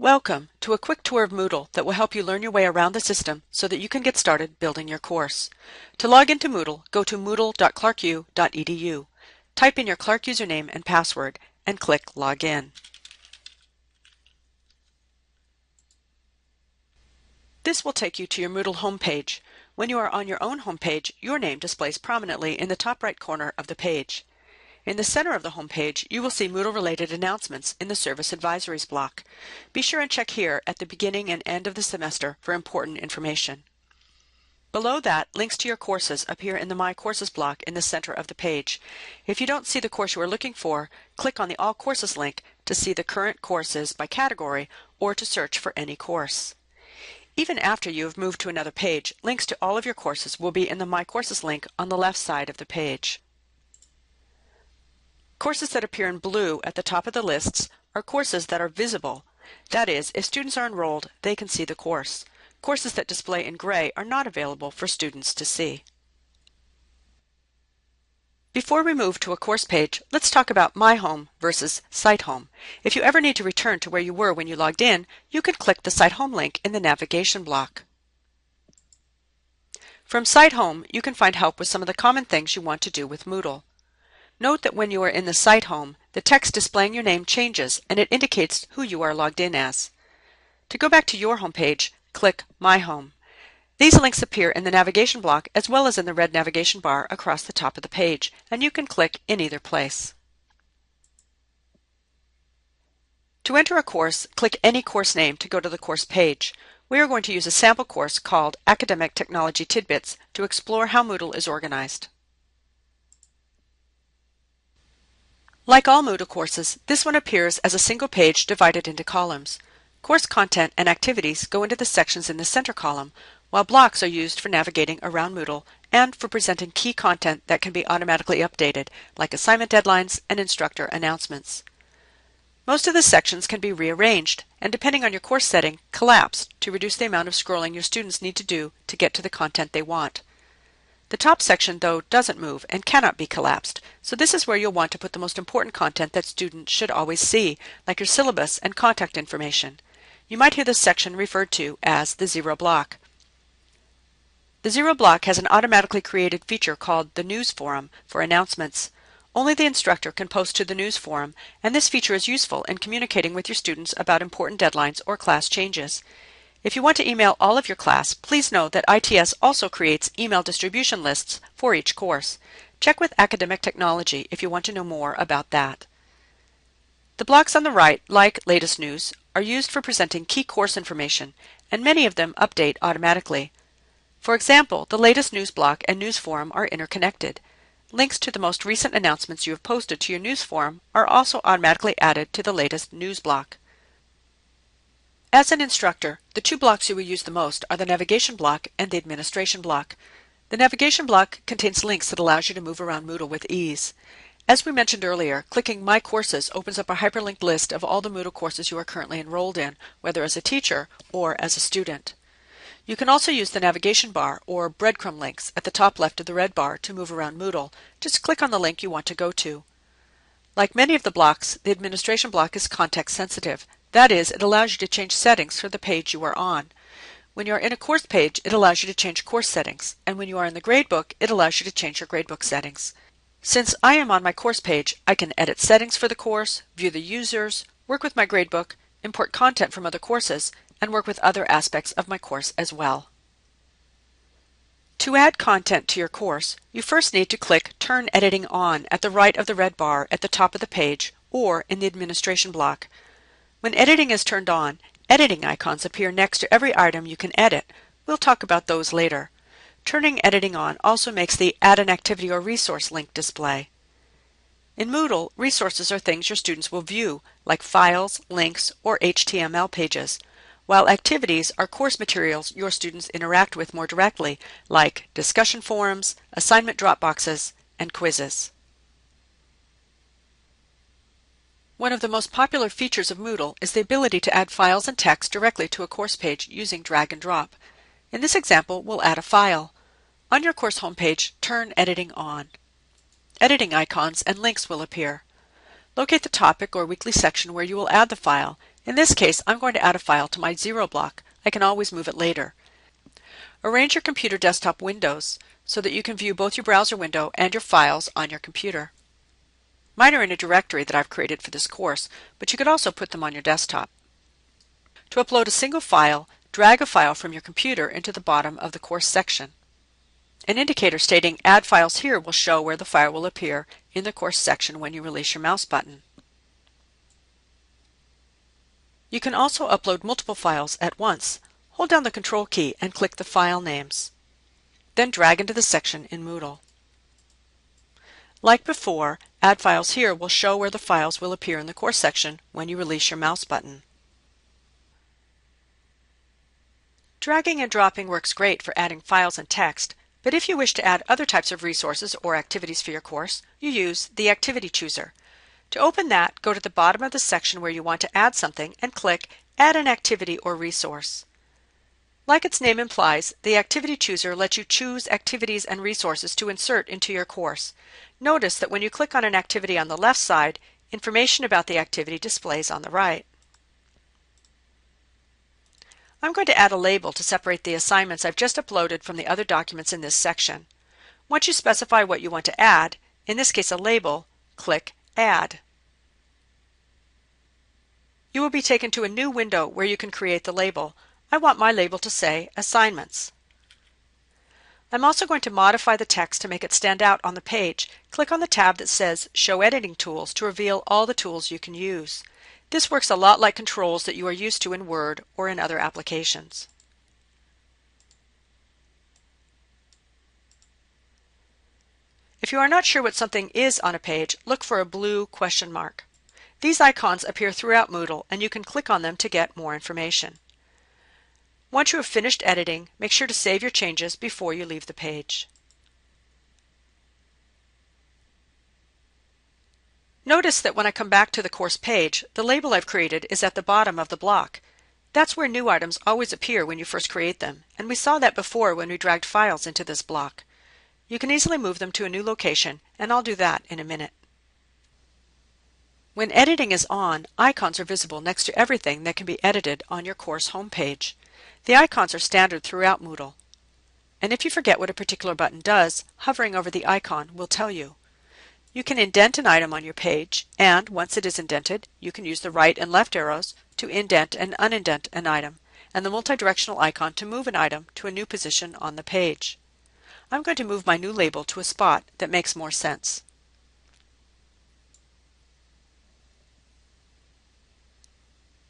Welcome to a quick tour of Moodle that will help you learn your way around the system so that you can get started building your course. To log into Moodle, go to moodle.clarku.edu. Type in your Clark username and password and click Login. This will take you to your Moodle homepage. When you are on your own homepage, your name displays prominently in the top right corner of the page. In the center of the homepage, you will see Moodle-related announcements in the Service Advisories block. Be sure and check here at the beginning and end of the semester for important information. Below that, links to your courses appear in the My Courses block in the center of the page. If you don't see the course you are looking for, click on the All Courses link to see the current courses by category or to search for any course. Even after you have moved to another page, links to all of your courses will be in the My Courses link on the left side of the page. Courses that appear in blue at the top of the lists are courses that are visible. That is, if students are enrolled, they can see the course. Courses that display in gray are not available for students to see. Before we move to a course page, let's talk about My Home versus Site Home. If you ever need to return to where you were when you logged in, you can click the Site Home link in the navigation block. From Site Home, you can find help with some of the common things you want to do with Moodle. Note that when you are in the Site Home, the text displaying your name changes and it indicates who you are logged in as. To go back to your home page, click My Home. These links appear in the navigation block as well as in the red navigation bar across the top of the page, and you can click in either place. To enter a course, click any course name to go to the course page. We are going to use a sample course called Academic Technology Tidbits to explore how Moodle is organized. Like all Moodle courses, this one appears as a single page divided into columns. Course content and activities go into the sections in the center column, while blocks are used for navigating around Moodle and for presenting key content that can be automatically updated, like assignment deadlines and instructor announcements. Most of the sections can be rearranged and, depending on your course setting, collapsed to reduce the amount of scrolling your students need to do to get to the content they want. The top section, though, doesn't move and cannot be collapsed, so this is where you'll want to put the most important content that students should always see, like your syllabus and contact information. You might hear this section referred to as the zero block. The zero block has an automatically created feature called the News Forum for announcements. Only the instructor can post to the News Forum, and this feature is useful in communicating with your students about important deadlines or class changes. If you want to email all of your class, please know that ITS also creates email distribution lists for each course. Check with Academic Technology if you want to know more about that. The blocks on the right, like Latest News, are used for presenting key course information, and many of them update automatically. For example, the Latest News block and News Forum are interconnected. Links to the most recent announcements you have posted to your News Forum are also automatically added to the Latest News block. As an instructor, the two blocks you will use the most are the navigation block and the administration block. The navigation block contains links that allows you to move around Moodle with ease. As we mentioned earlier, clicking My Courses opens up a hyperlinked list of all the Moodle courses you are currently enrolled in, whether as a teacher or as a student. You can also use the navigation bar or breadcrumb links at the top left of the red bar to move around Moodle. Just click on the link you want to go to. Like many of the blocks, the administration block is context sensitive. That is, it allows you to change settings for the page you are on. When you are in a course page, it allows you to change course settings, and when you are in the gradebook, it allows you to change your gradebook settings. Since I am on my course page, I can edit settings for the course, view the users, work with my gradebook, import content from other courses, and work with other aspects of my course as well. To add content to your course, you first need to click Turn Editing On at the right of the red bar at the top of the page or in the administration block. When editing is turned on, editing icons appear next to every item you can edit. We'll talk about those later. Turning editing on also makes the Add an Activity or Resource link display. In Moodle, resources are things your students will view, like files, links, or HTML pages, while activities are course materials your students interact with more directly, like discussion forums, assignment drop boxes, and quizzes. One of the most popular features of Moodle is the ability to add files and text directly to a course page using drag and drop. In this example, we'll add a file. On your course homepage, turn Editing on. Editing icons and links will appear. Locate the topic or weekly section where you will add the file. In this case, I'm going to add a file to my 0 block. I can always move it later. Arrange your computer desktop windows so that you can view both your browser window and your files on your computer. Mine are in a directory that I've created for this course, but you could also put them on your desktop. To upload a single file, drag a file from your computer into the bottom of the course section. An indicator stating Add Files Here will show where the file will appear in the course section when you release your mouse button. You can also upload multiple files at once. Hold down the Control key and click the file names. Then drag into the section in Moodle. Like before, Add Files Here will show where the files will appear in the course section when you release your mouse button. Dragging and dropping works great for adding files and text, but if you wish to add other types of resources or activities for your course, you use the Activity Chooser. To open that, go to the bottom of the section where you want to add something and click Add an Activity or Resource. Like its name implies, the Activity Chooser lets you choose activities and resources to insert into your course. Notice that when you click on an activity on the left side, information about the activity displays on the right. I'm going to add a label to separate the assignments I've just uploaded from the other documents in this section. Once you specify what you want to add, in this case a label, click Add. You will be taken to a new window where you can create the label. I want my label to say Assignments. I'm also going to modify the text to make it stand out on the page. Click on the tab that says Show Editing Tools to reveal all the tools you can use. This works a lot like controls that you are used to in Word or in other applications. If you are not sure what something is on a page, look for a blue question mark. These icons appear throughout Moodle, and you can click on them to get more information. Once you have finished editing, make sure to save your changes before you leave the page. Notice that when I come back to the course page, the label I've created is at the bottom of the block. That's where new items always appear when you first create them, and we saw that before when we dragged files into this block. You can easily move them to a new location, and I'll do that in a minute. When editing is on, icons are visible next to everything that can be edited on your course homepage. The icons are standard throughout Moodle. And if you forget what a particular button does, hovering over the icon will tell you. You can indent an item on your page, and once it is indented, you can use the right and left arrows to indent and unindent an item, and the multidirectional icon to move an item to a new position on the page. I'm going to move my new label to a spot that makes more sense.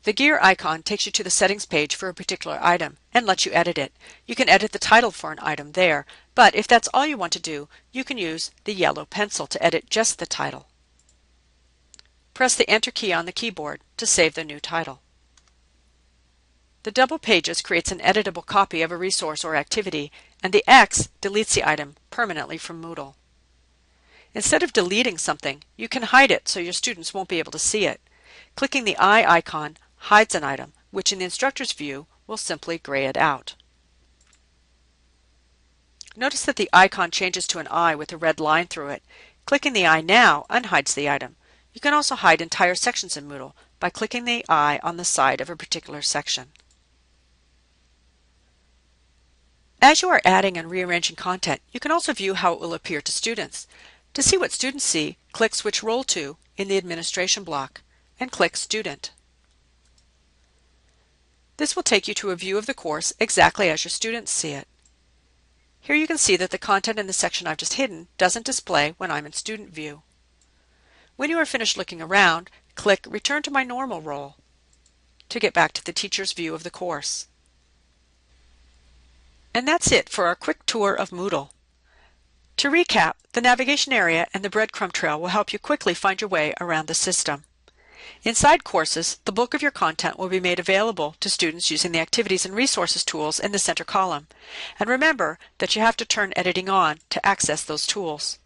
The gear icon takes you to the settings page for a particular item and lets you edit it. You can edit the title for an item there, but if that's all you want to do, you can use the yellow pencil to edit just the title. Press the Enter key on the keyboard to save the new title. The double pages creates an editable copy of a resource or activity, and the X deletes the item permanently from Moodle. Instead of deleting something, you can hide it so your students won't be able to see it. Clicking the eye icon hides an item, which in the instructor's view will simply gray it out. Notice that the icon changes to an eye with a red line through it. Clicking the eye now unhides the item. You can also hide entire sections in Moodle by clicking the eye on the side of a particular section. As you are adding and rearranging content, you can also view how it will appear to students. To see what students see, click Switch Role To in the Administration block and click Student. This will take you to a view of the course exactly as your students see it. Here you can see that the content in the section I've just hidden doesn't display when I'm in student view. When you are finished looking around, click Return to my normal role to get back to the teacher's view of the course. And that's it for our quick tour of Moodle. To recap, the navigation area and the breadcrumb trail will help you quickly find your way around the system. Inside courses, the bulk of your content will be made available to students using the Activities and Resources tools in the center column. And remember that you have to turn editing on to access those tools.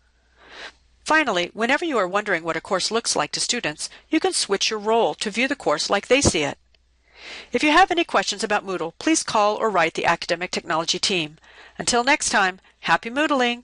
Finally, whenever you are wondering what a course looks like to students, you can switch your role to view the course like they see it. If you have any questions about Moodle, please call or write the Academic Technology team. Until next time, happy Moodling!